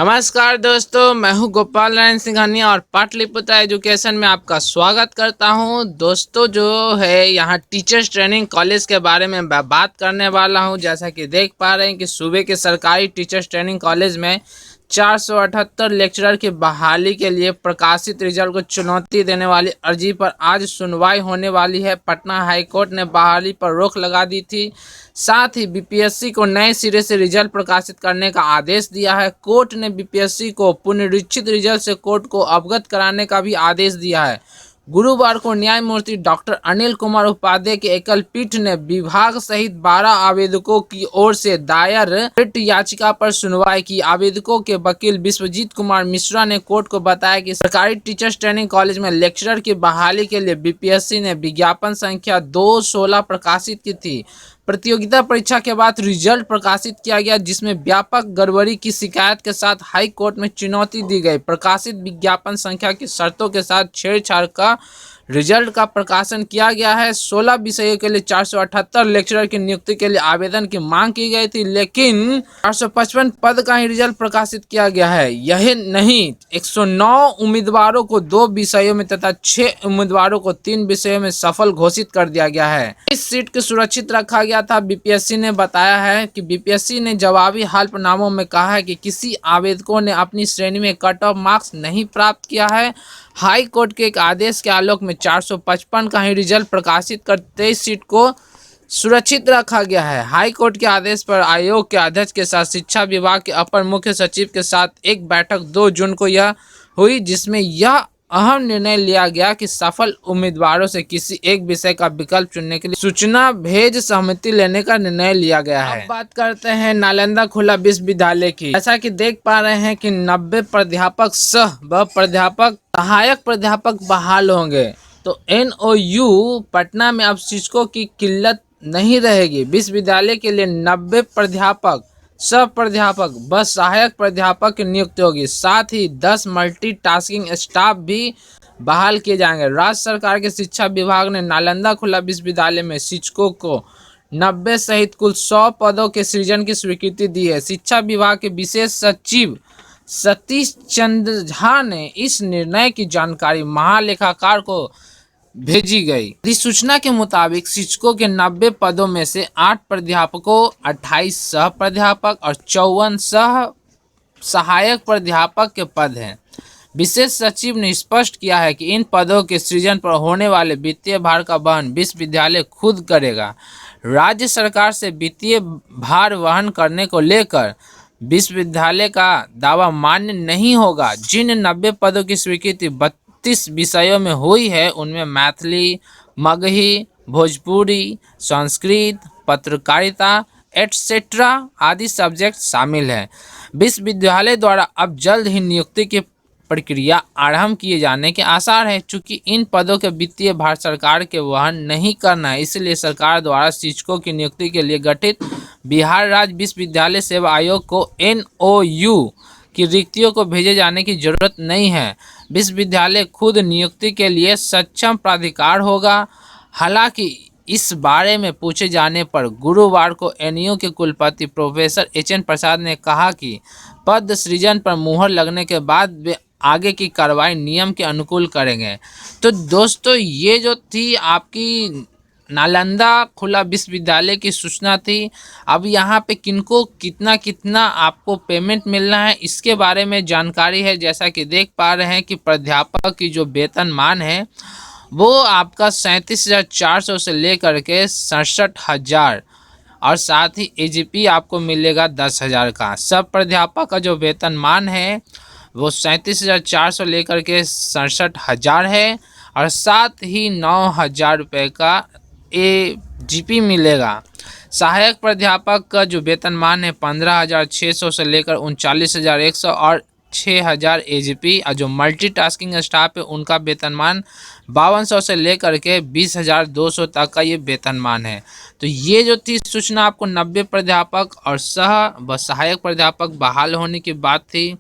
नमस्कार दोस्तों, मैं हूं गोपाल नारायण सिंघानिया और पाटलिपुत्र एजुकेशन में आपका स्वागत करता हूं। दोस्तों जो है यहाँ टीचर्स ट्रेनिंग कॉलेज के बारे में मैं बात करने वाला हूं। जैसा कि देख पा रहे हैं कि सूबे के सरकारी टीचर्स ट्रेनिंग कॉलेज में 478 लेक्चरर की बहाली के लिए प्रकाशित रिजल्ट को चुनौती देने वाली अर्जी पर आज सुनवाई होने वाली है। पटना हाईकोर्ट ने बहाली पर रोक लगा दी थी। साथ ही बीपीएससी को नए सिरे से रिजल्ट प्रकाशित करने का आदेश दिया है। कोर्ट ने बीपीएससी को पुनरीक्षित रिजल्ट से कोर्ट को अवगत कराने का भी आदेश दिया है। गुरुवार को न्यायमूर्ति डॉक्टर अनिल कुमार उपाध्याय की एकल पीठ ने विभाग सहित 12 आवेदकों की ओर से दायर रिट याचिका पर सुनवाई की। आवेदकों के वकील विश्वजीत कुमार मिश्रा ने कोर्ट को बताया कि सरकारी टीचर्स ट्रेनिंग कॉलेज में लेक्चरर की बहाली के लिए बीपीएससी ने विज्ञापन संख्या 216 प्रकाशित की थी। प्रतियोगिता परीक्षा के बाद रिजल्ट प्रकाशित किया गया, जिसमें व्यापक गड़बड़ी की शिकायत के साथ हाई कोर्ट में चुनौती दी गई। प्रकाशित विज्ञापन संख्या की शर्तों के साथ छेड़छाड़ का रिजल्ट का प्रकाशन किया गया है। 16 विषयों के लिए 478 लेक्चरर की नियुक्ति के लिए आवेदन की मांग की गई थी, लेकिन 455 पद का ही रिजल्ट प्रकाशित किया गया है। यही नहीं, 109 उम्मीदवारों को 2 विषयों में तथा 6 उम्मीदवारों को 3 विषयों में सफल घोषित कर दिया गया है। इस सीट को सुरक्षित रखा गया था। बीपीएससी ने बताया है कि बीपीएससी ने जवाबी हल्फनामों में कहा है कि किसी आवेदकों ने अपनी श्रेणी में कट ऑफ मार्क्स नहीं प्राप्त किया है। हाई कोर्ट के एक आदेश के आलोक में 455 का ही रिजल्ट प्रकाशित कर 23 सीट को सुरक्षित रखा गया है। हाई कोर्ट के आदेश पर आयोग के अध्यक्ष के साथ शिक्षा विभाग के अपर मुख्य सचिव के साथ एक बैठक 2 जून को यह हुई, जिसमें यह अहम निर्णय लिया गया कि सफल उम्मीदवारों से किसी एक विषय का विकल्प चुनने के लिए सूचना भेज सहमति लेने का निर्णय लिया गया है। अब बात करते हैं नालंदा खुला विश्वविद्यालय की। जैसा कि देख पा रहे हैं कि 90 प्राध्यापक सह व प्राध्यापक सहायक प्राध्यापक बहाल होंगे। तो एनओयू पटना में अब शिक्षकों की किल्लत नहीं रहेगी। विश्वविद्यालय के लिए 90 प्राध्यापक, सब प्राध्यापक व सहायक प्राध्यापक की नियुक्ति होगी। साथ ही 10 मल्टीटास्किंग स्टाफ भी बहाल किए जाएंगे। राज्य सरकार के शिक्षा विभाग ने नालंदा खुला विश्वविद्यालय में शिक्षकों को 90 सहित कुल 100 पदों के सृजन की स्वीकृति दी है। शिक्षा विभाग के विशेष सचिव सतीश चंद्र झा ने इस निर्णय की जानकारी महालेखाकार को भेजी गई। अधिसूचना के मुताबिक शिक्षकों के 90 पदों में से 8 प्राध्यापकों, 28 सह प्राध्यापक और 54 सहायक प्राध्यापक के पद हैं। विशेष सचिव ने स्पष्ट किया है कि इन पदों के सृजन पर होने वाले वित्तीय भार का वहन विश्वविद्यालय खुद करेगा। राज्य सरकार से वित्तीय भार वहन करने को लेकर विश्वविद्यालय का दावा मान्य नहीं होगा। जिन 90 पदों की स्वीकृति 32 विषयों में हुई है, उनमें मैथिली, मगही, भोजपुरी, संस्कृत, पत्रकारिता एटसेट्रा आदि सब्जेक्ट शामिल हैं। विश्वविद्यालय द्वारा अब जल्द ही नियुक्ति की प्रक्रिया आरंभ किए जाने के आसार हैं। चूंकि इन पदों के वित्तीय भार सरकार के वहन नहीं करना है, इसलिए सरकार द्वारा शिक्षकों की नियुक्ति के लिए गठित बिहार राज्य विश्वविद्यालय सेवा आयोग को एनओयू की रिक्तियों को भेजे जाने की जरूरत नहीं है। विश्वविद्यालय खुद नियुक्ति के लिए सक्षम प्राधिकार होगा। हालांकि इस बारे में पूछे जाने पर गुरुवार को एनयू के कुलपति प्रोफेसर एचएन प्रसाद ने कहा कि पद सृजन पर मुहर लगने के बाद वे आगे की कार्रवाई नियम के अनुकूल करेंगे। तो दोस्तों, ये जो थी आपकी नालंदा खुला विश्वविद्यालय की सूचना थी। अब यहाँ पे किनको कितना कितना आपको पेमेंट मिलना है, इसके बारे में जानकारी है। जैसा कि देख पा रहे हैं कि प्राध्यापक की जो वेतनमान है वो आपका 37,400 से लेकर के 67,000 और साथ ही एजीपी आपको मिलेगा 10,000 का। सब प्राध्यापक का जो वेतनमान है वो 37,400 लेकर के 67,000 है और साथ ही 9,000 रुपये का एजीपी मिलेगा। सहायक प्राध्यापक का जो वेतनमान है 15,600 से लेकर 39,100 और 6,000 एजीपी। और जो मल्टीटास्किंग स्टाफ है उनका वेतनमान 5200 से लेकर के 20,200 तक का ये वेतनमान है। तो ये जो थी सूचना आपको 90 प्राध्यापक और सहायक प्राध्यापक बहाल होने की बात थी।